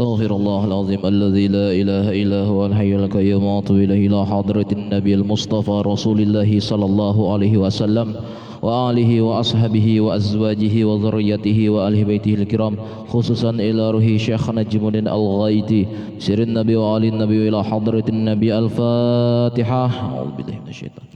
أستغفر الله العظيم الذي لا إله إلا هو الحي القيوم وأتوب إليه إلى حضرة النبي المصطفى رسول الله صلى الله عليه وسلم وآله وأصحابه وأزواجه وذريته وآل بيته الكرام خصوصا إلى روح شيخ نجم الدين الغايتي سر النبي وآل النبي إلى حضرة النبي. الفاتحة. أعوذ بالله من الشيطان.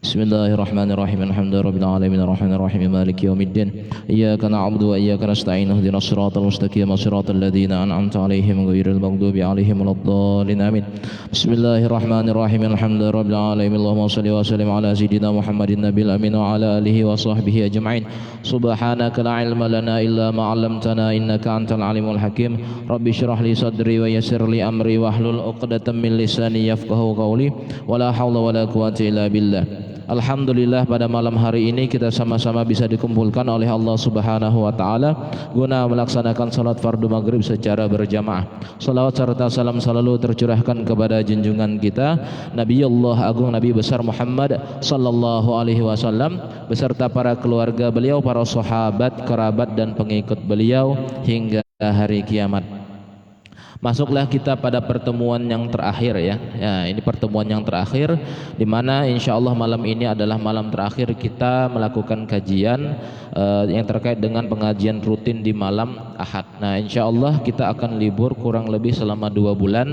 بسم الله الرحمن الرحيم الحمد لله رب العالمين الرحمن الرحيم مالك يوم الدين إياك نعبد وإياك نستعين اهدنا الصراط المستقيم صراط الذين أنعمت عليهم غير المغضوب عليهم ولا الضالين آمين. بسم الله الرحمن الرحيم الحمد لله رب العالمين اللهم صل وسلم على سيدنا محمد النبي الأمين وعلى آله وصحبه أجمعين. سبحانك لا علم لنا إلا ما علمتنا إنك أنت العليم الحكيم. رب اشرح لي صدري ويسر لي أمري واحلل عقدة من لساني يفقهوا قولي ولا حول ولا قوة إلا بالله. Alhamdulillah, pada malam hari ini kita sama-sama bisa dikumpulkan oleh Allah Subhanahu wa taala guna melaksanakan salat fardu maghrib secara berjamaah. Salawat serta salam selalu tercurahkan kepada junjungan kita Nabiullah Agung Nabi besar Muhammad sallallahu alaihi wasallam beserta para keluarga beliau, para sahabat, kerabat dan pengikut beliau hingga hari kiamat. Masuklah kita pada pertemuan yang terakhir ya. Ini pertemuan yang terakhir di mana insyaallah malam ini adalah malam terakhir kita melakukan kajian yang terkait dengan pengajian rutin di malam Ahad. Nah, insyaallah kita akan libur kurang lebih selama 2 bulan.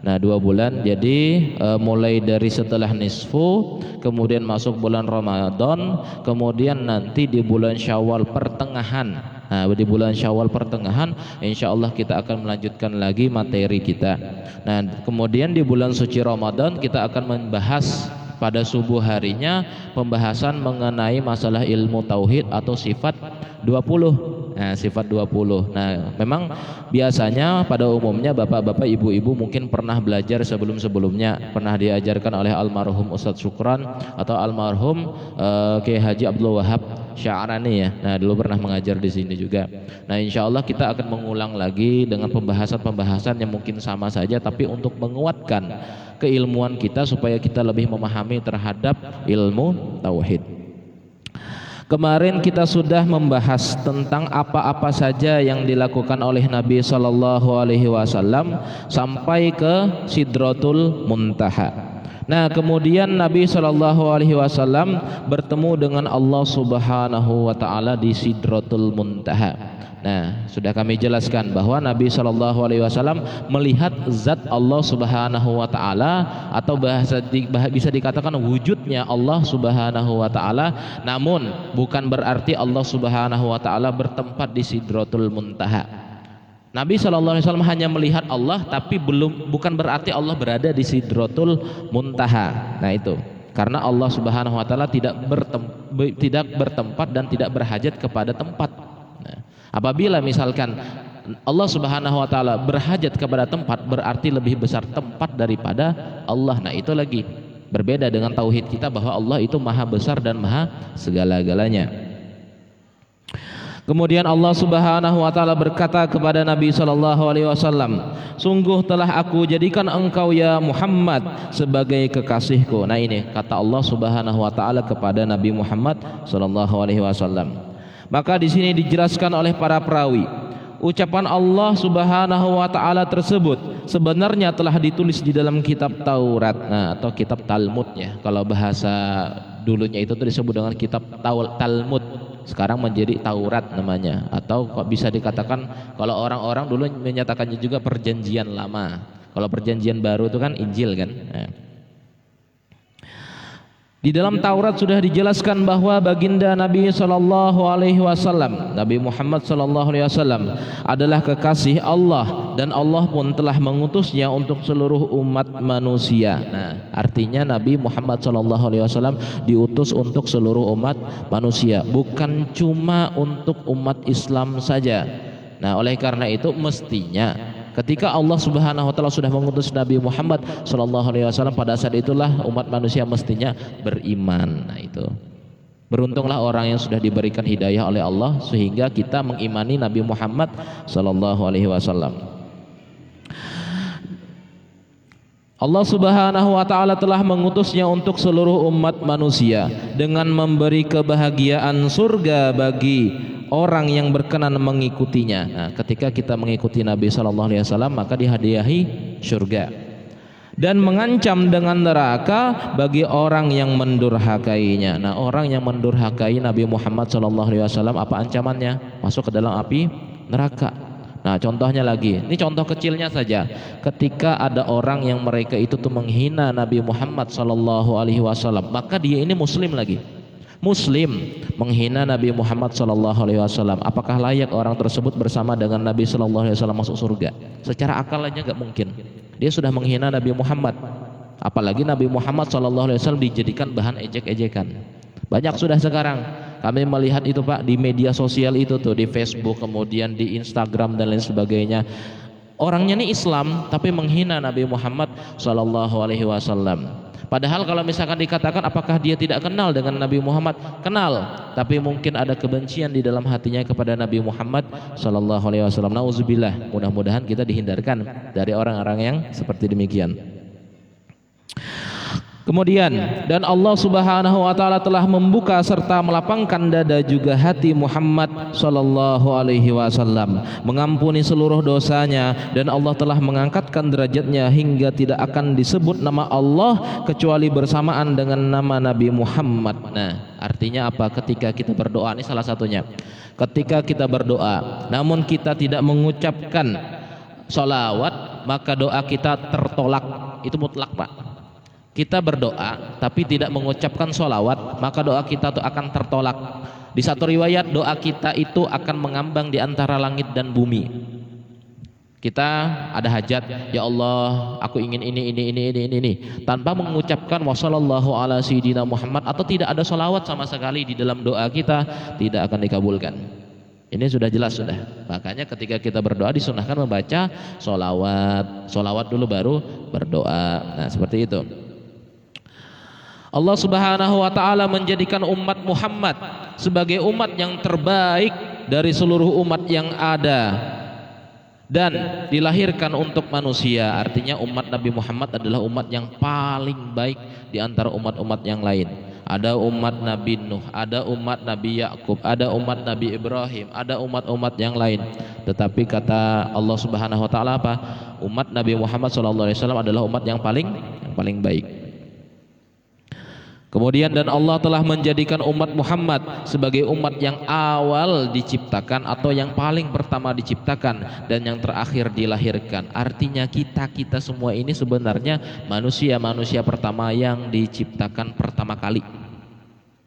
Nah, 2 bulan, jadi mulai dari setelah nisfu, kemudian masuk bulan Ramadan, kemudian nanti di bulan Syawal pertengahan. Nah, di bulan Syawal pertengahan insyaallah kita akan melanjutkan lagi materi kita. Nah, kemudian di bulan suci Ramadan kita akan membahas pada subuh harinya pembahasan mengenai masalah ilmu tauhid atau sifat 20. Nah, sifat 20. Nah, memang biasanya pada umumnya bapak-bapak, ibu-ibu mungkin pernah belajar sebelum-sebelumnya, pernah diajarkan oleh almarhum Ustadz Syukran atau almarhum Kiai Haji Abdul Wahab Sya'rani ya. Nah, dulu pernah mengajar di sini juga. Nah, insyaallah kita akan mengulang lagi dengan pembahasan-pembahasan yang mungkin sama saja tapi untuk menguatkan keilmuan kita supaya kita lebih memahami terhadap ilmu tauhid. Kemarin kita sudah membahas tentang apa-apa saja yang dilakukan oleh Nabi sallallahu alaihi wasallam sampai ke Sidratul Muntaha. Nah, kemudian Nabi sallallahu alaihi wasallam bertemu dengan Allah Subhanahu wa taala di Sidratul Muntaha. Nah, sudah kami jelaskan bahwa Nabi sallallahu alaihi wasallam melihat zat Allah Subhanahu wa taala atau bisa dikatakan wujudnya Allah Subhanahu wa taala, namun bukan berarti Allah Subhanahu wa taala bertempat di Sidratul Muntaha. Nabi sallallahu alaihi wasallam hanya melihat Allah tapi bukan berarti Allah berada di Sidratul Muntaha. Nah, itu karena Allah Subhanahu wa taala tidak bertempat dan tidak berhajat kepada tempat. Nah, apabila misalkan Allah Subhanahu wa taala berhajat kepada tempat, berarti lebih besar tempat daripada Allah. Nah, itu lagi berbeda dengan tauhid kita bahwa Allah itu maha besar dan maha segala-galanya. Kemudian Allah Subhanahu wa taala berkata kepada Nabi sallallahu alaihi wasallam, "Sungguh telah aku jadikan engkau ya Muhammad sebagai kekasihku." Nah, ini kata Allah Subhanahu wa taala kepada Nabi Muhammad sallallahu alaihi wasallam. Maka di sini dijelaskan oleh para perawi, ucapan Allah Subhanahu wa taala tersebut sebenarnya telah ditulis di dalam kitab Taurat, atau kitab Talmud ya. Kalau bahasa dulunya itu disebut dengan kitab Talmud. Sekarang menjadi Taurat namanya, atau kok bisa dikatakan kalau orang-orang dulu menyatakannya juga perjanjian lama. Kalau perjanjian baru itu kan Injil kan. Nah, di dalam Taurat sudah dijelaskan bahwa baginda Nabi sallallahu alaihi wasallam, Nabi Muhammad sallallahu alaihi wasallam adalah kekasih Allah dan Allah pun telah mengutusnya untuk seluruh umat manusia. Nah, artinya Nabi Muhammad sallallahu alaihi wasallam diutus untuk seluruh umat manusia, bukan cuma untuk umat Islam saja. Nah, oleh karena itu mestinya ketika Allah Subhanahu wa taala sudah mengutus Nabi Muhammad sallallahu alaihi wasallam, pada saat itulah umat manusia mestinya beriman. Nah, itu. Beruntunglah orang yang sudah diberikan hidayah oleh Allah sehingga kita mengimani Nabi Muhammad sallallahu alaihi wasallam. Allah Subhanahu wa taala telah mengutusnya untuk seluruh umat manusia dengan memberi kebahagiaan surga bagi orang yang berkenan mengikutinya. Nah, ketika kita mengikuti Nabi sallallahu alaihi wasallam maka dihadiahi surga. Dan mengancam dengan neraka bagi orang yang mendurhakainya. Nah, orang yang mendurhakai Nabi Muhammad sallallahu alaihi wasallam apa ancamannya? Masuk ke dalam api neraka. Nah, contohnya lagi, ini contoh kecilnya saja. Ketika ada orang yang mereka itu tuh menghina Nabi Muhammad sallallahu alaihi wasallam, maka dia ini muslim lagi. Muslim menghina Nabi Muhammad sallallahu alaihi wasallam. Apakah layak orang tersebut bersama dengan Nabi sallallahu alaihi wasallam masuk surga? Secara akal aja enggak mungkin. Dia sudah menghina Nabi Muhammad. Apalagi Nabi Muhammad sallallahu alaihi wasallam dijadikan bahan ejek-ejekan. Banyak sudah sekarang kami melihat itu Pak di media sosial itu tuh, di Facebook, kemudian di Instagram dan lain sebagainya. Orangnya ini Islam tapi menghina Nabi Muhammad sallallahu alaihi wasallam. Padahal kalau misalkan dikatakan apakah dia tidak kenal dengan Nabi Muhammad? Kenal, tapi mungkin ada kebencian di dalam hatinya kepada Nabi Muhammad sallallahu alaihi wasallam. Nauzubillah. Mudah-mudahan kita dihindarkan dari orang-orang yang seperti demikian. Kemudian, dan Allah Subhanahu wa taala telah membuka serta melapangkan dada juga hati Muhammad sallallahu alaihi wasallam, mengampuni seluruh dosanya, dan Allah telah mengangkatkan derajatnya hingga tidak akan disebut nama Allah kecuali bersamaan dengan nama Nabi Muhammad. Nah, artinya apa? Ketika kita berdoa, ini salah satunya. Ketika kita berdoa, namun kita tidak mengucapkan sholawat, maka doa kita tertolak. Itu mutlak, Pak. Kita berdoa tapi tidak mengucapkan sholawat, maka doa kita itu akan tertolak. Di satu riwayat doa kita itu akan mengambang di antara langit dan bumi. Kita ada hajat, ya Allah aku ingin ini, tanpa mengucapkan wassallallahu ala sayyidina Muhammad atau tidak ada sholawat sama sekali di dalam doa kita, tidak akan dikabulkan. Ini sudah jelas sudah. Makanya ketika kita berdoa disunahkan membaca sholawat dulu baru berdoa. Nah seperti itu. Allah Subhanahu wa taala menjadikan umat Muhammad sebagai umat yang terbaik dari seluruh umat yang ada dan dilahirkan untuk manusia. Artinya umat Nabi Muhammad adalah umat yang paling baik di antara umat-umat yang lain. Ada umat Nabi Nuh, ada umat Nabi Yakub, ada umat Nabi Ibrahim, ada umat-umat yang lain. Tetapi kata Allah Subhanahu wa taala apa? Umat Nabi Muhammad sallallahu alaihi wasallam adalah umat yang paling baik. Kemudian dan Allah telah menjadikan umat Muhammad sebagai umat yang awal diciptakan atau yang paling pertama diciptakan dan yang terakhir dilahirkan. Artinya kita semua ini sebenarnya manusia pertama yang diciptakan pertama kali.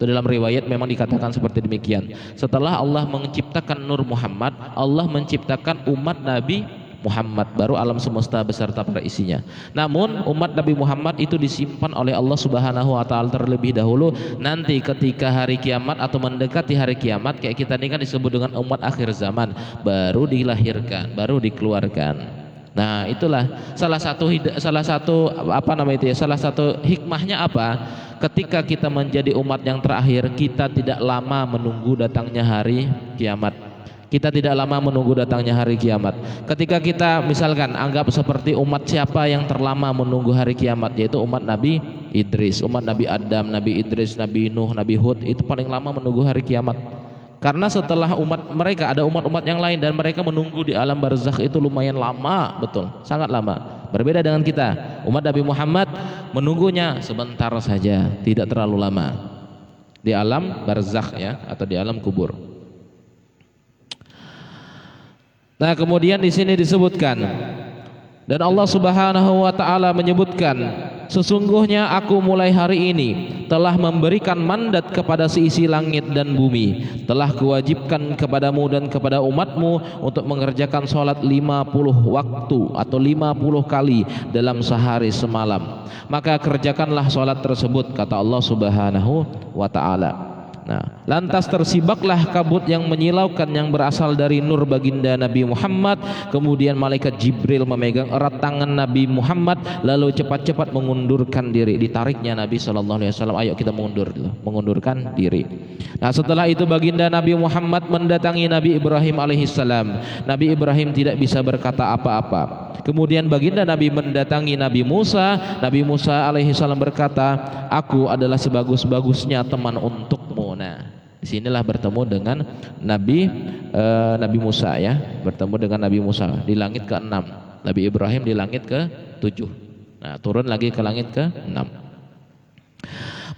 Itu dalam riwayat memang dikatakan seperti demikian. Setelah Allah menciptakan Nur Muhammad, Allah menciptakan umat Nabi Muhammad, baru alam semesta beserta para isinya. Namun umat Nabi Muhammad itu disimpan oleh Allah Subhanahu wa taala terlebih dahulu. Nanti ketika hari kiamat atau mendekati hari kiamat, kayak kita ini kan disebut dengan umat akhir zaman, baru dilahirkan, baru dikeluarkan. Nah, itulah salah satu hikmahnya apa? Ketika kita menjadi umat yang terakhir, kita tidak lama menunggu datangnya hari kiamat. Kita tidak lama menunggu datangnya hari kiamat. Ketika kita misalkan anggap seperti umat siapa yang terlama menunggu hari kiamat, yaitu umat Nabi Idris, umat Nabi Adam, Nabi Idris, Nabi Nuh, Nabi Hud, itu paling lama menunggu hari kiamat. Karena setelah umat mereka ada umat-umat yang lain dan mereka menunggu di alam barzakh itu lumayan lama, betul, sangat lama. Berbeda dengan kita, umat Nabi Muhammad menunggunya sebentar saja, tidak terlalu lama di alam barzakh ya, atau di alam kubur. Nah, kemudian di sini disebutkan dan Allah Subhanahu wa taala menyebutkan, sesungguhnya aku mulai hari ini telah memberikan mandat kepada seisi langit dan bumi, telah kuwajibkan kepadamu dan kepada umatmu untuk mengerjakan sholat 50 waktu atau 50 kali dalam sehari semalam. Maka kerjakanlah sholat tersebut, kata Allah Subhanahu wa taala. Nah, lantas tersibaklah kabut yang menyilaukan yang berasal dari nur baginda Nabi Muhammad. Kemudian malaikat Jibril memegang erat tangan Nabi Muhammad, lalu cepat-cepat mengundurkan diri. Ditariknya Nabi sallallahu alaihi wasallam, ayo kita mengundurkan diri. Nah, setelah itu baginda Nabi Muhammad mendatangi Nabi Ibrahim alaihissalam. Nabi Ibrahim tidak bisa berkata apa-apa. Kemudian baginda Nabi mendatangi Nabi Musa. Nabi Musa alaihissalam berkata, aku adalah sebagus-bagusnya teman untukmu. Nah, Disinilah bertemu dengan Nabi Musa ya, bertemu dengan Nabi Musa di langit ke-6. Nabi Ibrahim di langit ke-7. Nah, turun lagi ke langit ke-6.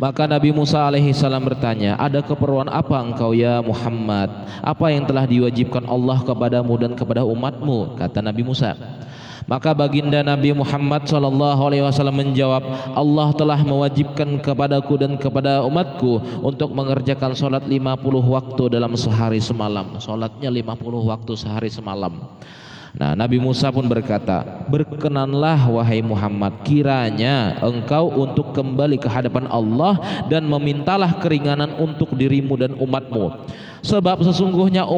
Maka Nabi Musa alaihi salam bertanya, ada keperluan apa engkau ya Muhammad? Apa yang telah diwajibkan Allah kepadamu dan kepada umatmu? Kata Nabi Musa. Maka baginda Nabi Muhammad SAW menjawab, Allah telah mewajibkan kepadaku dan kepada umatku untuk mengerjakan sholat 50 waktu dalam sehari semalam. Sholatnya 50 waktu sehari semalam. Nah, Nabi Musa pun berkata, berkenanlah wahai Muhammad, kiranya engkau untuk kembali ke hadapan Allah dan memintalah keringanan untuk dirimu dan umatmu, sebab sesungguhnya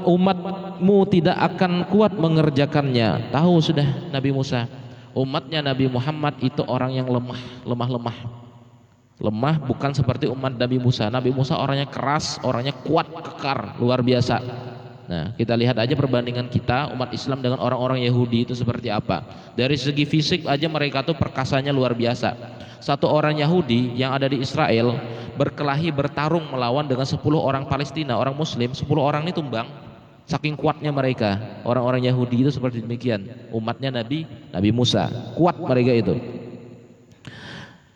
umatmu tidak akan kuat mengerjakannya. Tahu sudah Nabi Musa, umatnya Nabi Muhammad itu orang yang lemah, bukan seperti umat Nabi Musa. Nabi Musa orangnya keras, orangnya kuat, kekar, luar biasa. Nah, kita lihat aja perbandingan kita umat Islam dengan orang-orang Yahudi itu seperti apa. Dari segi fisik aja mereka tuh perkasanya luar biasa. Satu orang Yahudi yang ada di Israel berkelahi bertarung melawan dengan 10 orang Palestina, orang Muslim, 10 orang ini tumbang. Saking kuatnya mereka. Orang-orang Yahudi itu seperti demikian. Umatnya Nabi Musa, kuat mereka itu.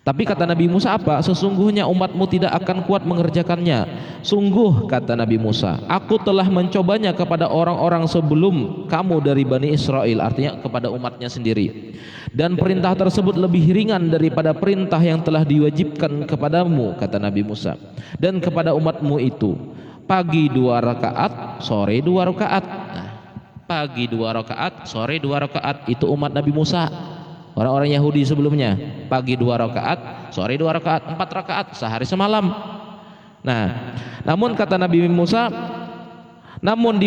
Tapi kata Nabi Musa apa? Sesungguhnya umatmu tidak akan kuat mengerjakannya. Sungguh kata Nabi Musa, aku telah mencobanya kepada orang-orang sebelum kamu dari Bani Israel, artinya kepada umatnya sendiri. Dan perintah tersebut lebih ringan daripada perintah yang telah diwajibkan kepadamu, kata Nabi Musa. Dan kepada umatmu itu, pagi 2 rakaat, sore 2 rakaat. Nah, pagi 2 rakaat, sore 2 rakaat, itu umat Nabi Musa. Orang-orang Yahudi sebelumnya, pagi 2 rakaat, sore 2 rakaat, 4 rakaat sehari semalam. Nah, namun kata Nabi Musa, namun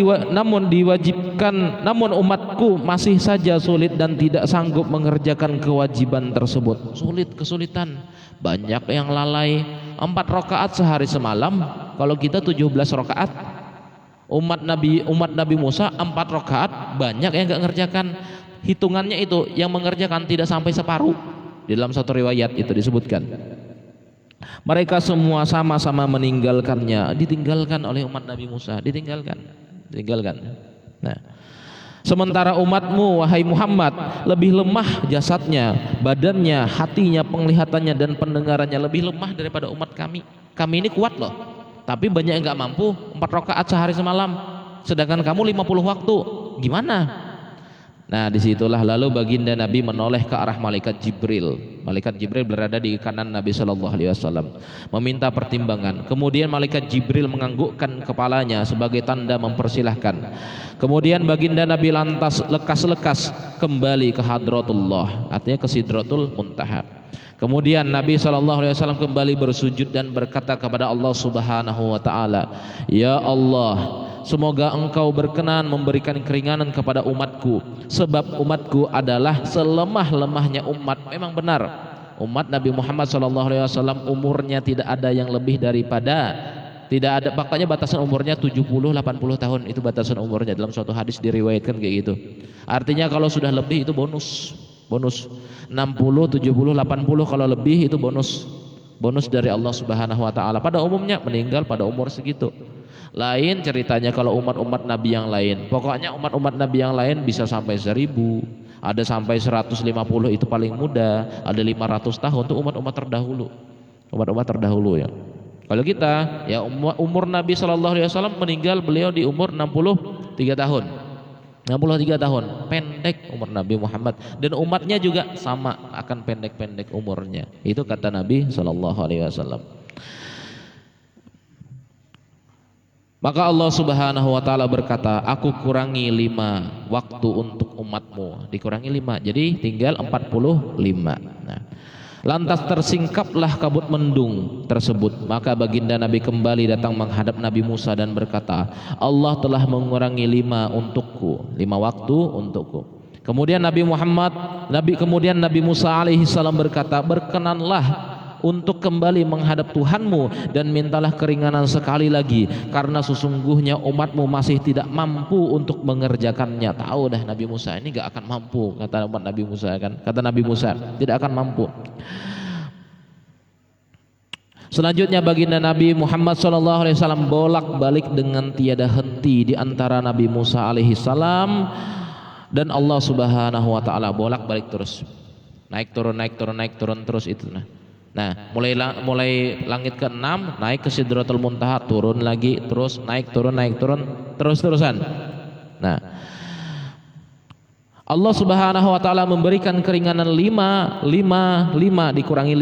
diwajibkan, namun umatku masih saja sulit dan tidak sanggup mengerjakan kewajiban tersebut. Kesulitan, banyak yang lalai. 4 rakaat sehari semalam, kalau kita 17 rakaat. Umat Nabi Musa 4 rakaat, banyak yang enggak ngerjakan. Hitungannya itu yang mengerjakan tidak sampai separuh. Di dalam satu riwayat itu disebutkan, mereka semua sama-sama meninggalkannya, ditinggalkan oleh umat Nabi Musa, ditinggalkan. Nah, sementara umatmu wahai Muhammad lebih lemah jasadnya, badannya, hatinya, penglihatannya dan pendengarannya lebih lemah daripada umat kami. Kami ini kuat loh, tapi banyak yang enggak mampu 4 rakaat sehari semalam, sedangkan kamu 50 waktu. Gimana? Nah, disitulah lalu baginda Nabi menoleh ke arah malaikat Jibril. Malaikat Jibril berada di kanan Nabi Shallallahu Alaihi Wasallam, meminta pertimbangan. Kemudian malaikat Jibril menganggukkan kepalanya sebagai tanda mempersilahkan. Kemudian baginda Nabi lantas lekas-lekas kembali ke Hadratullah, artinya ke Sidratul Muntaha. Kemudian Nabi Shallallahu Alaihi Wasallam kembali bersujud dan berkata kepada Allah Subhanahu Wa Taala, Ya Allah, semoga engkau berkenan memberikan keringanan kepada umatku, sebab umatku adalah selemah-lemahnya umat. Memang benar, umat Nabi Muhammad SAW umurnya tidak ada yang lebih daripada, tidak ada, makanya batasan umurnya 70-80 tahun, itu batasan umurnya. Dalam suatu hadis diriwayatkan kayak gitu. Artinya kalau sudah lebih itu bonus 60, 70, 80 kalau lebih itu bonus dari Allah Subhanahu Wa Taala. Pada umumnya meninggal pada umur segitu. Lain ceritanya kalau umat-umat Nabi yang lain. Pokoknya umat-umat Nabi yang lain bisa sampai 1000, ada sampai 150, itu paling muda, ada 500 tahun, itu umat-umat terdahulu. Umat-umat terdahulu ya. Kalau kita ya umur Nabi Shallallahu Alaihi Wasallam meninggal beliau di umur 63 tahun. 63 tahun, pendek umur Nabi Muhammad, dan umatnya juga sama, akan pendek-pendek umurnya. Itu kata Nabi Shallallahu Alaihi Wasallam. Maka Allah Subhanahu Wa Taala berkata, aku kurangi 5 waktu untuk umatmu, dikurangi 5, jadi tinggal 45. Nah, lantas tersingkaplah kabut mendung tersebut. Maka baginda Nabi kembali datang menghadap Nabi Musa dan berkata, Allah telah mengurangi 5 untukku, 5 waktu untukku. Kemudian Nabi Musa alaihi salam berkata, berkenanlah untuk kembali menghadap Tuhanmu dan mintalah keringanan sekali lagi, karena sesungguhnya umatmu masih tidak mampu untuk mengerjakannya. Tahu dah Nabi Musa ini gak akan mampu, kata umat Nabi Musa kan, kata Nabi Musa tidak akan mampu. Selanjutnya baginda Nabi Muhammad SAW bolak-balik dengan tiada henti di antara Nabi Musa alaihi salam dan Allah Subhanahu wa taala, bolak-balik terus. Naik turun terus itu. Nah, mulai langit ke-6 naik ke Sidratul Muntaha, turun lagi, terus naik turun terus-terusan. Nah, Allah Subhanahu wa taala memberikan keringanan 5 dikurangi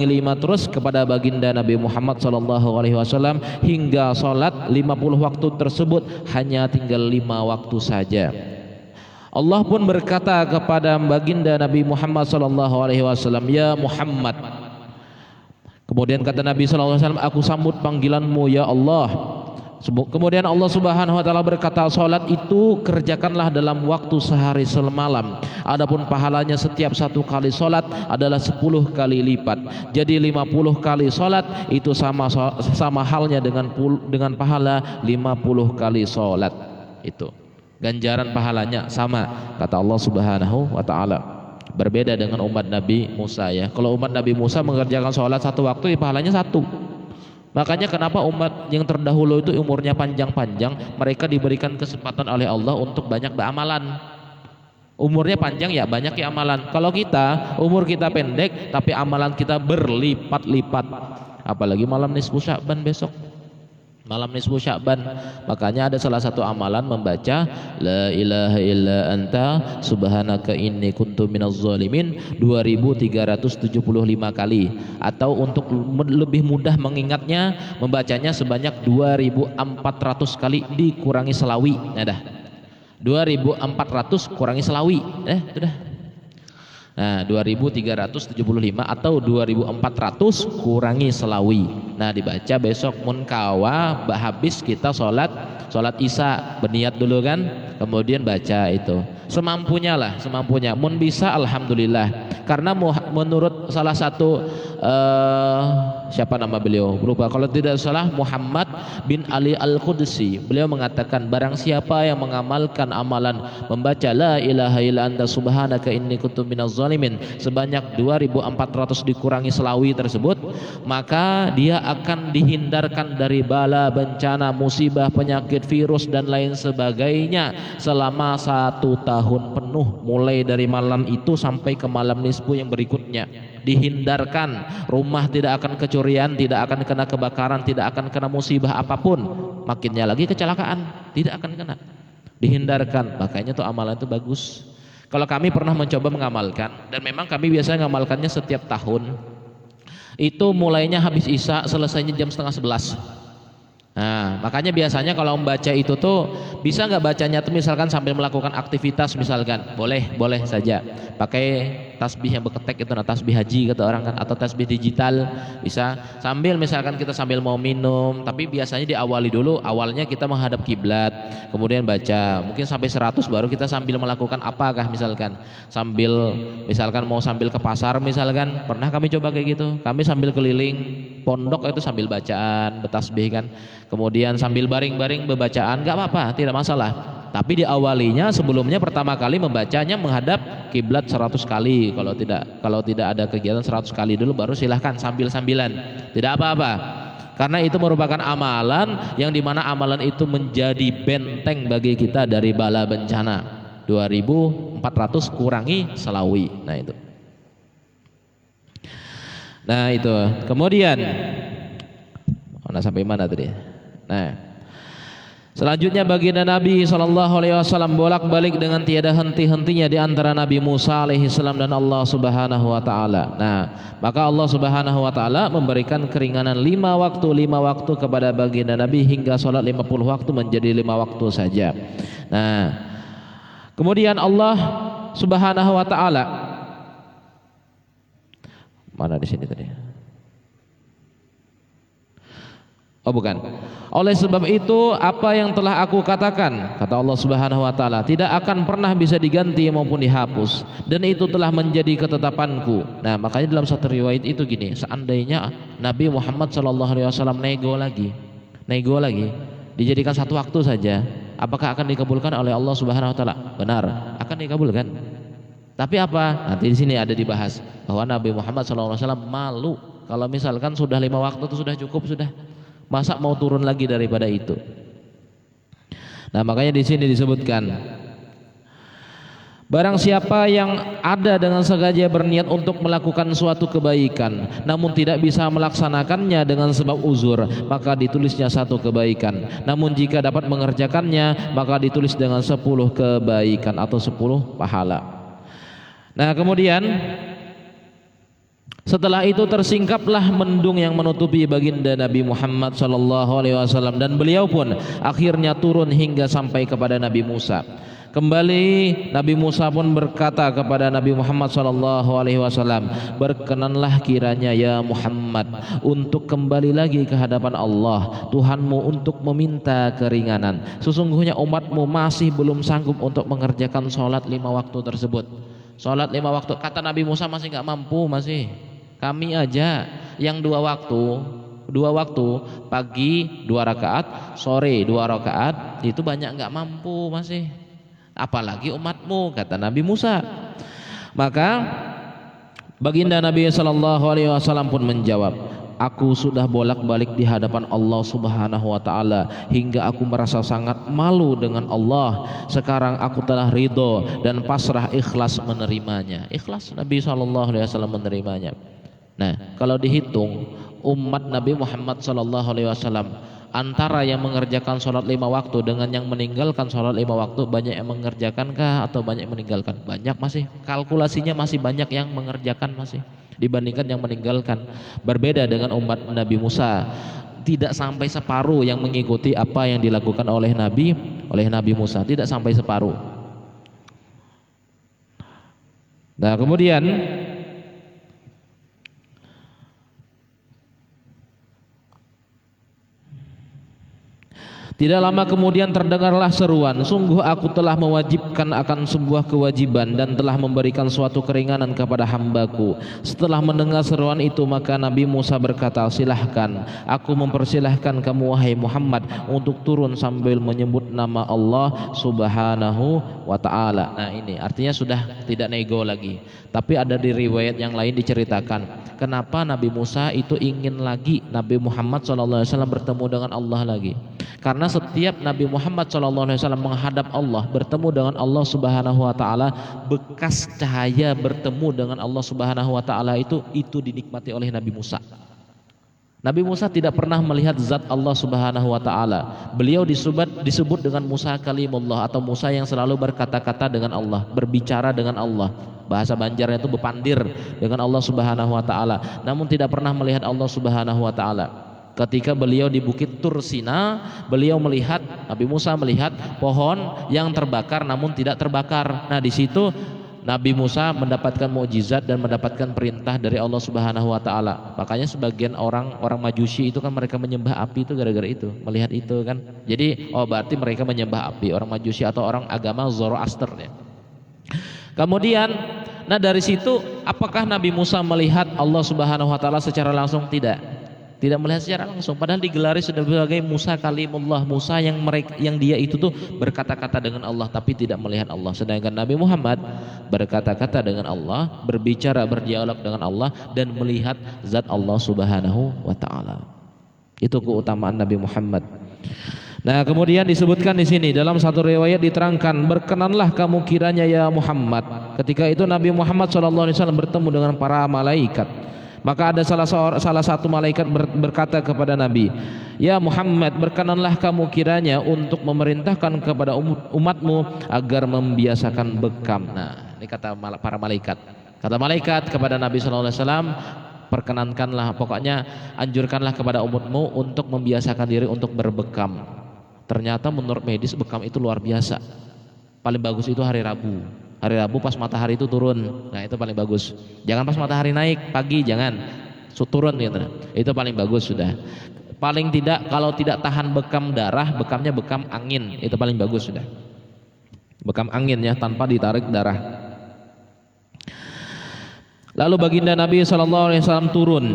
5 terus kepada baginda Nabi Muhammad sallallahu alaihi wasallam hingga salat 50 waktu tersebut hanya tinggal 5 waktu saja. Allah pun berkata kepada baginda Nabi Muhammad sallallahu alaihi wasallam, "Ya Muhammad." Kemudian kata Nabi sallallahu alaihi wasallam, "Aku sambut panggilanmu ya Allah." Kemudian Allah Subhanahu wa taala berkata, salat itu kerjakanlah dalam waktu sehari semalam. Adapun pahalanya setiap satu kali salat adalah 10 kali lipat. Jadi 50 kali salat itu sama halnya dengan pahala 50 kali salat. Itu ganjaran pahalanya sama kata Allah Subhanahu wa taala. Berbeda dengan umat Nabi Musa ya. Kalau umat Nabi Musa mengerjakan salat satu waktu, pahalanya 1. Makanya kenapa umat yang terdahulu itu umurnya panjang-panjang, mereka diberikan kesempatan oleh Allah untuk banyak beramalan. Umurnya panjang ya banyak ya amalan. Kalau kita umur kita pendek tapi amalan kita berlipat-lipat. Apalagi malam nisfu Sya'ban besok. Malam nisfu Sya'ban, makanya ada salah satu amalan membaca la ilaha illa anta subhanaka inni kuntu minaz zalimin 2375 kali, atau untuk lebih mudah mengingatnya membacanya sebanyak 2400 kali dikurangi selawi. Nah dah 2400 kurangi selawi sudah. Nah 2375 atau 2400 kurangi selawi. Nah dibaca besok munkawa habis kita sholat isya, berniat dulu kan, kemudian baca itu semampunya mun bisa alhamdulillah. Karena menurut salah satu siapa nama beliau berupa, kalau tidak salah Muhammad bin Ali Al-Qudsi, beliau mengatakan barang siapa yang mengamalkan amalan membaca la ilaha illa anta subhanaka inni kuntu minaz zalimin sebanyak 2400 dikurangi selawi tersebut, maka dia akan dihindarkan dari bala, bencana, musibah, penyakit, virus dan lain sebagainya selama 1 tahun penuh, mulai dari malam itu sampai ke malam nisfu yang berikutnya. Dihindarkan, rumah tidak akan kecurian, tidak akan kena kebakaran, tidak akan kena musibah apapun, makinnya lagi kecelakaan tidak akan kena, dihindarkan. Makanya tuh amalan itu bagus. Kalau kami pernah mencoba mengamalkan, dan memang kami biasanya mengamalkannya setiap tahun, itu mulainya habis isya, selesainya jam setengah 11. Nah, makanya biasanya kalau membaca itu tuh bisa nggak bacanya tuh misalkan sambil melakukan aktivitas, misalkan boleh saja pakai tasbih yang beketek itu, tasbih haji kata orang kan, atau tasbih digital bisa, sambil misalkan kita sambil mau minum, tapi biasanya diawali dulu, awalnya kita menghadap kiblat, kemudian baca mungkin sampai 100 baru kita sambil melakukan apakah, misalkan mau sambil ke pasar misalkan, pernah kami coba kayak gitu, kami sambil keliling pondok itu sambil bacaan bertasbih kan, kemudian sambil baring-baring bebacaan, nggak apa-apa, tidak masalah. Tapi diawalinya sebelumnya pertama kali membacanya menghadap kiblat 100 kali. Kalau tidak ada kegiatan 100 kali dulu, baru silahkan sambil-sambilan, tidak apa-apa. Karena itu merupakan amalan yang dimana amalan itu menjadi benteng bagi kita dari bala bencana. 2400 kurangi selawi. Nah itu. Kemudian sampai mana tadi? Nah, selanjutnya baginda Nabi SAW bolak-balik dengan tiada henti-hentinya di antara Nabi Musa alaihi salam dan Allah Subhanahu wa taala. Nah, maka Allah Subhanahu wa taala memberikan keringanan 5 waktu kepada baginda Nabi hingga salat 50 waktu menjadi 5 waktu saja. Nah, kemudian Allah Subhanahu wa taala, mana di sini tadi? Oh bukan. Oleh sebab itu apa yang telah aku katakan, kata Allah Subhanahu wa taala, tidak akan pernah bisa diganti maupun dihapus, dan itu telah menjadi ketetapanku. Nah, makanya dalam satu riwayat itu gini, seandainya Nabi Muhammad SAW nego lagi dijadikan 1 waktu saja, apakah akan dikabulkan oleh Allah Subhanahu wa taala? Benar, akan dikabulkan. Tapi apa? Nanti di sini ada dibahas bahwa Nabi Muhammad SAW malu Kalau misalkan sudah 5 waktu itu sudah cukup sudah. Masa mau turun lagi daripada itu? Nah, makanya di sini disebutkan, barang siapa yang ada dengan sengaja berniat untuk melakukan suatu kebaikan namun tidak bisa melaksanakannya dengan sebab uzur, maka ditulisnya 1 kebaikan. Namun jika dapat mengerjakannya, maka ditulis dengan 10 kebaikan atau 10 pahala. Nah, kemudian setelah itu tersingkaplah mendung yang menutupi baginda Nabi Muhammad SAW, dan beliau pun akhirnya turun hingga sampai kepada Nabi Musa. Kembali Nabi Musa pun berkata kepada Nabi Muhammad SAW, berkenanlah kiranya ya Muhammad untuk kembali lagi ke hadapan Allah Tuhanmu untuk meminta keringanan. Sesungguhnya umatmu masih belum sanggup untuk mengerjakan sholat 5 waktu tersebut. Sholat 5 waktu, kata Nabi Musa, masih nggak mampu, masih. Kami aja yang 2 waktu, pagi 2 rakaat, sore 2 rakaat, itu banyak nggak mampu masih. Apalagi umatmu, kata Nabi Musa. Maka baginda Nabi SAW pun menjawab, aku sudah bolak-balik di hadapan Allah Subhanahu wa taala hingga aku merasa sangat malu dengan Allah. Sekarang aku telah ridho dan pasrah, ikhlas menerimanya. Ikhlas Nabi SAW menerimanya. Nah, kalau dihitung umat Nabi Muhammad SAW antara yang mengerjakan sholat 5 waktu dengan yang meninggalkan sholat 5 waktu, banyak yang mengerjakankah atau banyak yang meninggalkan? Banyak masih. Kalkulasinya masih banyak yang mengerjakan masih dibandingkan yang meninggalkan. Berbeda dengan umat Nabi Musa, tidak sampai separuh yang mengikuti apa yang dilakukan oleh Nabi Musa, tidak sampai separuh. Nah, kemudian tidak lama kemudian terdengarlah seruan, sungguh aku telah mewajibkan akan sebuah kewajiban dan telah memberikan suatu keringanan kepada hambaku. Setelah mendengar seruan itu, maka Nabi Musa berkata, silahkan, aku mempersilahkan kamu wahai Muhammad untuk turun sambil menyebut nama Allah Subhanahu wa ta'ala. Nah, ini artinya sudah tidak nego lagi. Tapi ada di riwayat yang lain diceritakan kenapa Nabi Musa itu ingin lagi Nabi Muhammad SAW bertemu dengan Allah lagi. Karena setiap Nabi Muhammad SAW menghadap Allah, bertemu dengan Allah Subhanahu wa taala, bekas cahaya bertemu dengan Allah Subhanahu wa taala itu dinikmati oleh Nabi Musa. Nabi Musa tidak pernah melihat zat Allah Subhanahu wa taala. Beliau disebut dengan Musa kalimullah atau Musa yang selalu berkata-kata dengan Allah, berbicara dengan Allah. Bahasa Banjarnya itu bepandir dengan Allah Subhanahu wa taala, namun tidak pernah melihat Allah Subhanahu wa taala. Ketika beliau di Bukit Tur Sina, beliau melihat, Nabi Musa melihat pohon yang terbakar namun tidak terbakar. Nah, di situ Nabi Musa mendapatkan mukjizat dan mendapatkan perintah dari Allah Subhanahu wa taala. Makanya sebagian orang Majusi itu kan mereka menyembah api itu gara-gara itu, melihat itu kan. Jadi berarti mereka menyembah api, orang Majusi atau orang agama Zoroaster ya. Kemudian dari situ apakah Nabi Musa melihat Allah Subhanahu wa taala secara langsung? Tidak melihat secara langsung, padahal digelari sebagai Musa kalimullah, Musa yang dia itu tuh berkata-kata dengan Allah tapi tidak melihat Allah. Sedangkan Nabi Muhammad berkata-kata dengan Allah, berbicara, berdialog dengan Allah dan melihat zat Allah Subhanahu wa taala. Itu keutamaan Nabi Muhammad. Nah, kemudian disebutkan di sini dalam satu riwayat diterangkan, berkenanlah kamu kiranya ya Muhammad. Ketika itu Nabi Muhammad SAW bertemu dengan para malaikat. Maka ada salah satu malaikat berkata kepada Nabi, ya Muhammad, berkenanlah kamu kiranya untuk memerintahkan kepada umatmu agar membiasakan bekam. Nah, ini kata para malaikat. Kata malaikat kepada Nabi SAW, perkenankanlah, pokoknya anjurkanlah kepada umatmu untuk membiasakan diri untuk berbekam. Ternyata menurut medis bekam itu luar biasa. Paling bagus itu hari Rabu. Hari Rabu pas matahari itu turun, nah itu paling bagus. Jangan pas matahari naik pagi, jangan turun gitu. Itu paling bagus sudah. Paling tidak kalau tidak tahan bekam darah, bekamnya bekam angin, itu paling bagus sudah. Bekam angin ya, tanpa ditarik darah. Lalu baginda Nabi SAW turun.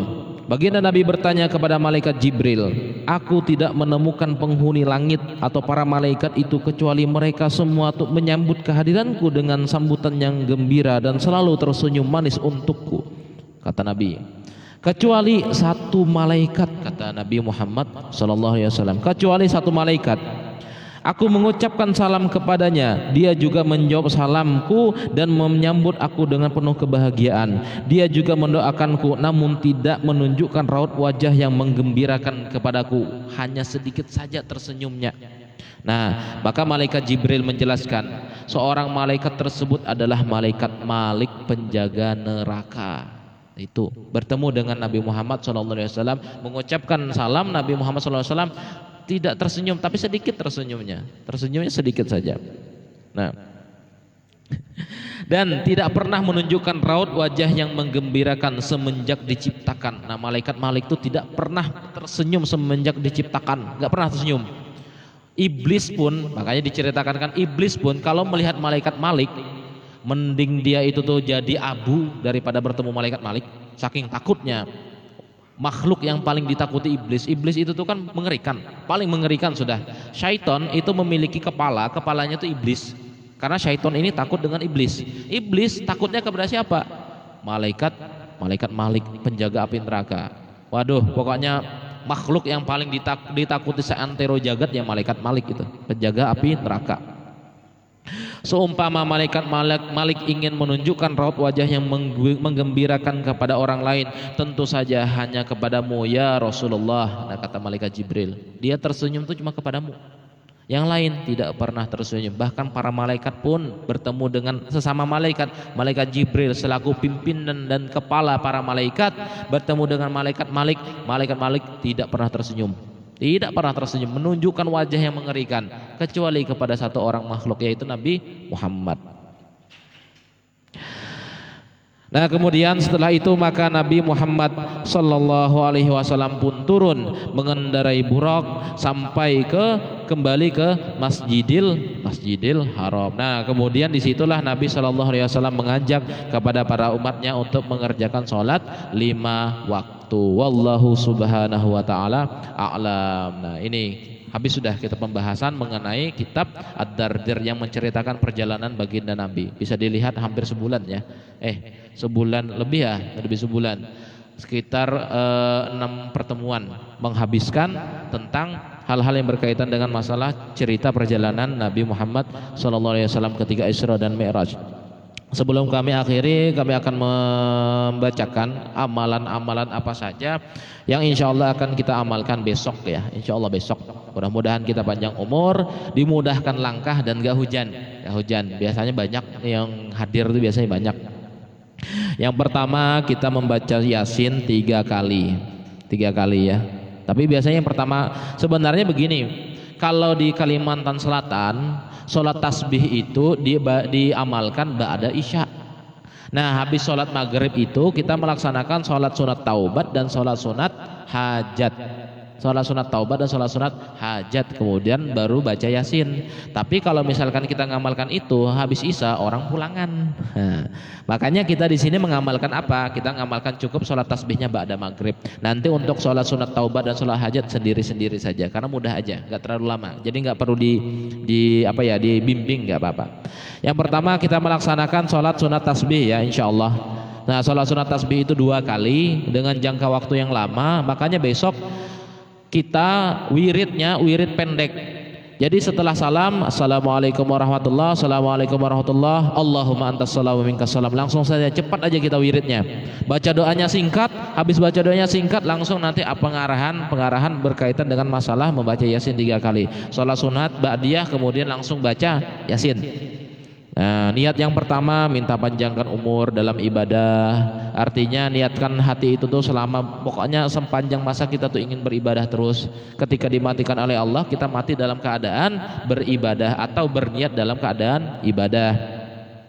Baginda Nabi bertanya kepada malaikat Jibril, aku tidak menemukan penghuni langit atau para malaikat itu kecuali mereka semua untuk menyambut kehadiranku dengan sambutan yang gembira dan selalu tersenyum manis untukku. Kata Nabi, kecuali satu malaikat, kata Nabi Muhammad sallallahu alaihi wasallam, kecuali satu malaikat. Aku mengucapkan salam kepadanya, dia juga menjawab salamku dan menyambut aku dengan penuh kebahagiaan. Dia juga mendoakanku, namun tidak menunjukkan raut wajah yang menggembirakan kepadaku, hanya sedikit saja tersenyumnya. Nah, maka malaikat Jibril menjelaskan, seorang malaikat tersebut adalah malaikat Malik, penjaga neraka. Itu bertemu dengan Nabi Muhammad SAW, mengucapkan salam. Nabi Muhammad SAW tidak tersenyum, tapi sedikit tersenyumnya sedikit saja. Nah, dan tidak pernah menunjukkan raut wajah yang menggembirakan semenjak diciptakan. Nah, malaikat Malik itu tidak pernah tersenyum semenjak diciptakan, nggak pernah tersenyum. Iblis pun, makanya diceritakan kan, iblis pun kalau melihat malaikat Malik, mending dia itu tuh jadi abu daripada bertemu malaikat Malik, saking takutnya. Makhluk yang paling ditakuti iblis. Iblis itu tuh kan mengerikan, paling mengerikan sudah. Syaiton itu memiliki kepala, kepalanya itu iblis. Karena syaiton ini takut dengan iblis. Iblis takutnya kepada siapa? Malaikat Malik, penjaga api neraka. Waduh, pokoknya makhluk yang paling ditakuti seantero jagat ya malaikat Malik itu, penjaga api neraka. Seumpama malaikat Malik ingin menunjukkan raut wajah yang menggembirakan kepada orang lain, tentu saja hanya kepadamu ya Rasulullah. Nah, kata malaikat Jibril, dia tersenyum itu cuma kepadamu, yang lain tidak pernah tersenyum. Bahkan para malaikat pun bertemu dengan sesama malaikat. Malaikat Jibril selaku pimpinan dan kepala para malaikat bertemu dengan malaikat Malik tidak pernah tersenyum. Tidak pernah tersenyum, menunjukkan wajah yang mengerikan, kecuali kepada satu orang makhluk, yaitu Nabi Muhammad. Nah, kemudian setelah itu maka Nabi Muhammad sallallahu alaihi wasallam pun turun mengendarai burak sampai kembali ke Masjidil Haram. Nah, kemudian disitulah Nabi sallallahu alaihi wasallam mengajak kepada para umatnya untuk mengerjakan sholat 5 waktu. Wallahu subhanahu wa ta'ala a'lam. Nah, ini habis sudah kita pembahasan mengenai kitab Ad-Dardir yang menceritakan perjalanan baginda Nabi. Bisa dilihat hampir sebulan ya. Sebulan lebih ya, lebih sebulan. Sekitar 6 pertemuan menghabiskan tentang hal-hal yang berkaitan dengan masalah cerita perjalanan Nabi Muhammad SAW ketika Isra dan Mi'raj. Sebelum kami akhiri, kami akan membacakan amalan-amalan apa saja yang insya Allah akan kita amalkan besok ya. Insya Allah besok. Mudah-mudahan kita panjang umur, dimudahkan langkah dan gak hujan. Biasanya banyak yang hadir itu biasanya banyak. Yang pertama kita membaca Yasin 3 kali ya. Tapi biasanya yang pertama sebenarnya begini. Kalau di Kalimantan Selatan, sholat tasbih itu diamalkan ba'da isya. Nah, habis sholat maghrib itu kita melaksanakan sholat sunat taubat dan sholat sunat hajat. Sholat sunat taubat dan sholat sunat hajat, kemudian baru baca Yasin. Tapi kalau misalkan kita ngamalkan itu habis isya, orang pulangan. Nah, makanya kita di sini mengamalkan apa? Kita mengamalkan cukup sholat tasbihnya ba'da maghrib. Nanti untuk sholat sunat taubat dan sholat hajat sendiri-sendiri saja, karena mudah aja, nggak terlalu lama. Jadi nggak perlu dibimbing, nggak apa-apa. Yang pertama kita melaksanakan sholat sunat tasbih ya, insya Allah. Nah, sholat sunat tasbih itu 2 kali dengan jangka waktu yang lama. Makanya besok kita wirid pendek. Jadi setelah salam, assalamualaikum warahmatullah, assalamualaikum warahmatullah, Allahumma antas salam wa minkas salam, langsung saja cepat aja kita wiridnya. Baca doanya singkat, habis baca doanya singkat langsung nanti pengarahan berkaitan dengan masalah membaca Yasin 3 kali. Salat sunat ba'diyah, kemudian langsung baca Yasin. Nah, niat yang pertama minta panjangkan umur dalam ibadah. Artinya niatkan hati itu tuh selama pokoknya sepanjang masa kita tuh ingin beribadah terus. Ketika dimatikan oleh Allah, kita mati dalam keadaan beribadah atau berniat dalam keadaan ibadah.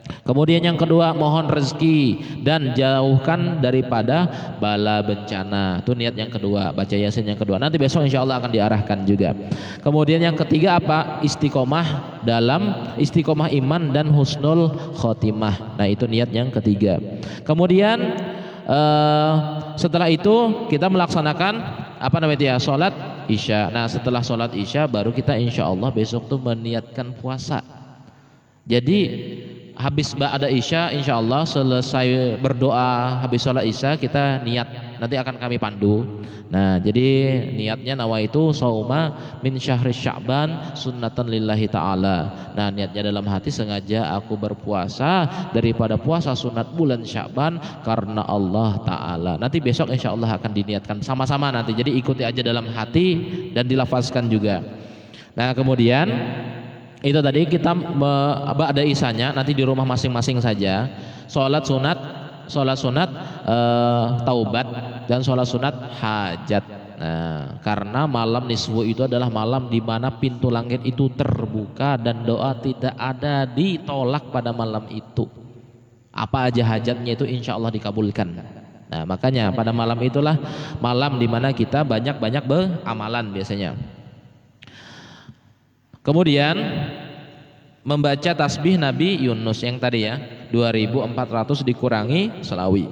Kemudian yang kedua, mohon rezeki dan jauhkan daripada bala bencana. Itu niat yang kedua, baca Yasin yang kedua. Nanti besok insya Allah akan diarahkan juga. Kemudian yang ketiga apa? Istiqomah iman dan husnul khotimah. Nah, itu niat yang ketiga. Kemudian setelah itu kita melaksanakan sholat isya. Nah, setelah sholat isya baru kita insya Allah besok tuh meniatkan puasa. Jadi habis ba'da isya insyaallah selesai berdoa habis sholat isya kita niat, nanti akan kami pandu. Nah jadi niatnya nawaitu sauma min syahri sya'ban sunnatan lillahi ta'ala. Nah niatnya dalam hati, sengaja aku berpuasa daripada puasa sunat bulan Sya'ban karena Allah Ta'ala. Nanti besok insyaallah akan diniatkan sama-sama nanti, jadi ikuti aja dalam hati dan dilafazkan juga. Nah kemudian itu tadi kita ada isanya nanti di rumah masing-masing saja. Sholat sunat taubat dan sholat sunat hajat. Nah, karena malam nisfu itu adalah malam di mana pintu langit itu terbuka dan doa tidak ada ditolak pada malam itu. Apa aja hajatnya itu insya Allah dikabulkan. Nah makanya pada malam itulah malam di mana kita banyak-banyak beramalan biasanya. Kemudian membaca tasbih Nabi Yunus yang tadi ya 2400 dikurangi selawi.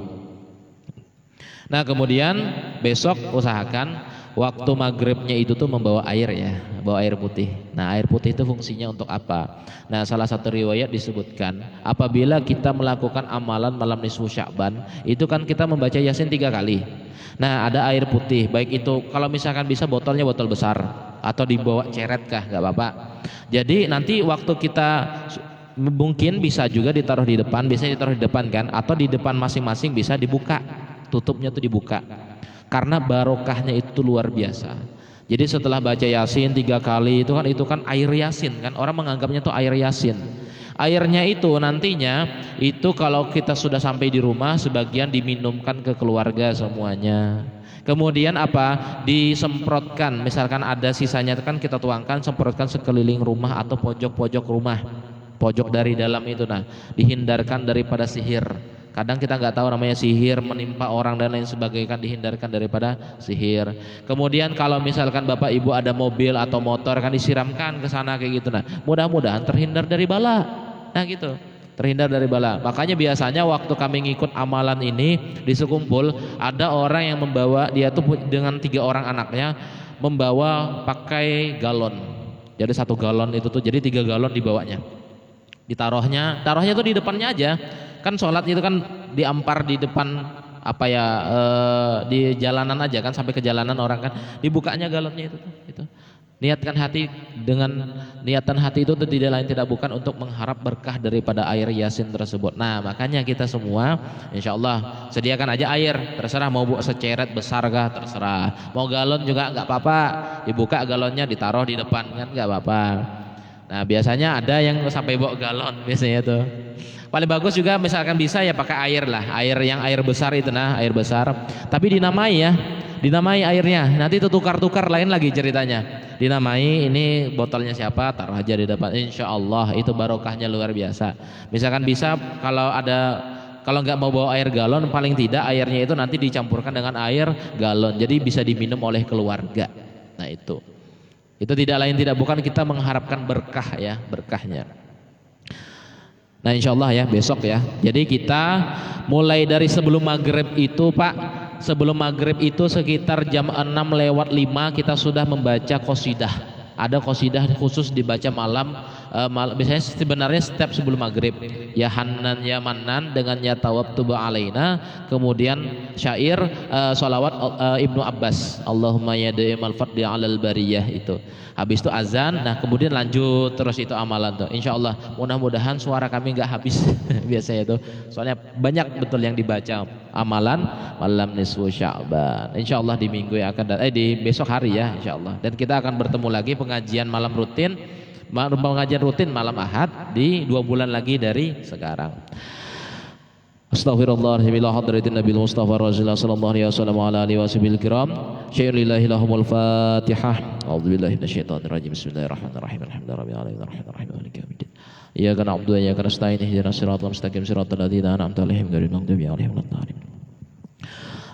Nah kemudian besok usahakan waktu maghribnya itu tuh membawa air ya, bawa air putih. Nah air putih itu fungsinya untuk apa? Nah salah satu riwayat disebutkan apabila kita melakukan amalan malam nisfu Sya'ban itu kan kita membaca Yasin 3 kali. Nah ada air putih, baik itu kalau misalkan bisa botolnya botol besar atau dibawa ceret kah nggak apa-apa. Jadi nanti waktu kita mungkin bisa juga ditaruh di depan, biasanya ditaruh di depan kan, atau di depan masing-masing bisa dibuka, tutupnya tuh dibuka. Karena barokahnya itu luar biasa. Jadi setelah baca Yasin 3 kali itu kan air Yasin kan, orang menganggapnya tuh air Yasin. Airnya itu nantinya itu kalau kita sudah sampai di rumah sebagian diminumkan ke keluarga semuanya. Kemudian apa? Disemprotkan, misalkan ada sisanya kan kita tuangkan, semprotkan sekeliling rumah atau pojok-pojok rumah, pojok dari dalam itu. Nah, dihindarkan daripada sihir. Kadang kita nggak tahu namanya sihir menimpa orang dan lain sebagainya, kan dihindarkan daripada sihir. Kemudian kalau misalkan bapak ibu ada mobil atau motor kan disiramkan ke sana kayak gitu. Nah, mudah-mudahan terhindar dari bala. Nah gitu. Terhindar dari bala. Makanya biasanya waktu kami ngikut amalan ini di sekumpul ada orang yang membawa, dia tuh dengan 3 orang anaknya membawa pakai galon. Jadi 1 galon itu tuh jadi 3 galon dibawanya. Taruhnya tuh di depannya aja. Kan sholat itu kan diampar di depan apa ya di jalanan aja kan, sampai ke jalanan orang kan dibukanya galonnya itu tuh gitu. Niatkan hati, dengan niatan hati itu tidak lain tidak bukan untuk mengharap berkah daripada air Yasin tersebut. Nah makanya kita semua insya Allah sediakan aja air, terserah mau buat seceret besar kah terserah, mau galon juga nggak apa-apa, dibuka galonnya ditaruh di depan kan nggak apa-apa. Nah biasanya ada yang sampai bawa galon biasanya tuh. Paling bagus juga misalkan bisa ya pakai air lah, air yang air besar itu, nah air besar, tapi dinamai ya, dinamai airnya, nanti itu tukar-tukar lain lagi ceritanya. Dinamai ini botolnya siapa, taruh aja di depan, insya Allah itu barokahnya luar biasa. Misalkan bisa kalau nggak mau bawa air galon, paling tidak airnya itu nanti dicampurkan dengan air galon, jadi bisa diminum oleh keluarga. Nah itu tidak lain tidak bukan kita mengharapkan berkah ya, berkahnya. Nah insya Allah ya besok ya. Jadi kita mulai dari sebelum maghrib itu Pak, sebelum maghrib itu sekitar jam 6:05 kita sudah membaca qasidah. Ada qasidah khusus dibaca malam, biasanya sebenarnya setiap sebelum maghrib. Ya Hannan ya Mannan dengan ya Tawabtu alaina. Kemudian syair sholawat Ibnu Abbas, Allahumma ya da'imal fadli alal bariyah itu. Habis itu azan, nah kemudian lanjut terus itu amalan tuh. Insya Allah mudah-mudahan suara kami nggak habis biasanya itu. Soalnya banyak betul yang dibaca amalan malam nisfu Sya'ban. Insya Allah di minggu yang akan di besok hari ya insya Allah. Dan kita akan bertemu lagi pengajian malam rutin, pengajian rutin malam Ahad di 2 bulan lagi dari sekarang. Astaghfirullah bila hadratin Nabi Mustafa Rasulullah sallallahu alaihi wasallam wa ala alihi washabihi kiram. Syai'lillahi lahumul Fatihah. A'udzubillahi minasyaitonir rajim. Bismillahirrahmanirrahim. Alhamdulillahirabbil alamin arrahmanirrahim maliki yaumiddin. Iyyaka na'budu wa iyyaka nasta'in ihdinas siratal mustaqim siratal ladzina an'amta 'alaihim ghairil maghdubi 'alaihim waladdallin.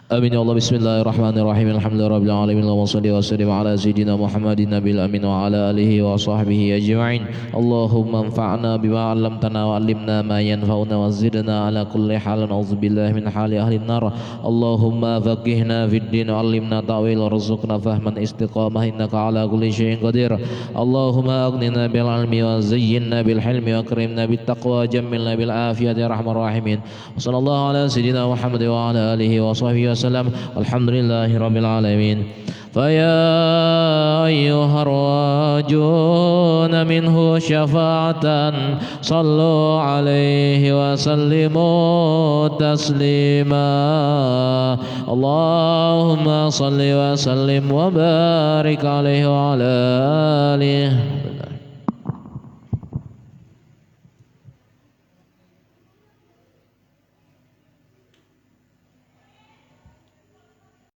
آمين يا الله. بسم الله الرحمن الرحيم. الحمد لله رب العالمين. اللهم صل وسلم على سيدنا محمد النبي الأمين وعلى آله وصحبه أجمعين. اللهم انفعنا بما علمتنا وعلمنا ما ينفعنا وزدنا على كل حال. نعوذ بالله من حال أهل النار. اللهم فقهنا في الدين وعلمنا تأويل وارزقنا فهما استقامة إنك على كل شيء قدير. اللهم أغننا بالعلم وزينا بالحلم وأكرمنا بالتقوى وجملنا بالعافية يا أرحم الراحمين. وصلى الله على سيدنا محمد وعلى آله وصحبه وسلم. الحمد لله رب العالمين. فيا أيها الراجون منه شفاعة صلوا عليه وسلموا تسليما. اللهم صل وسلم وبارك عليه وعلى آله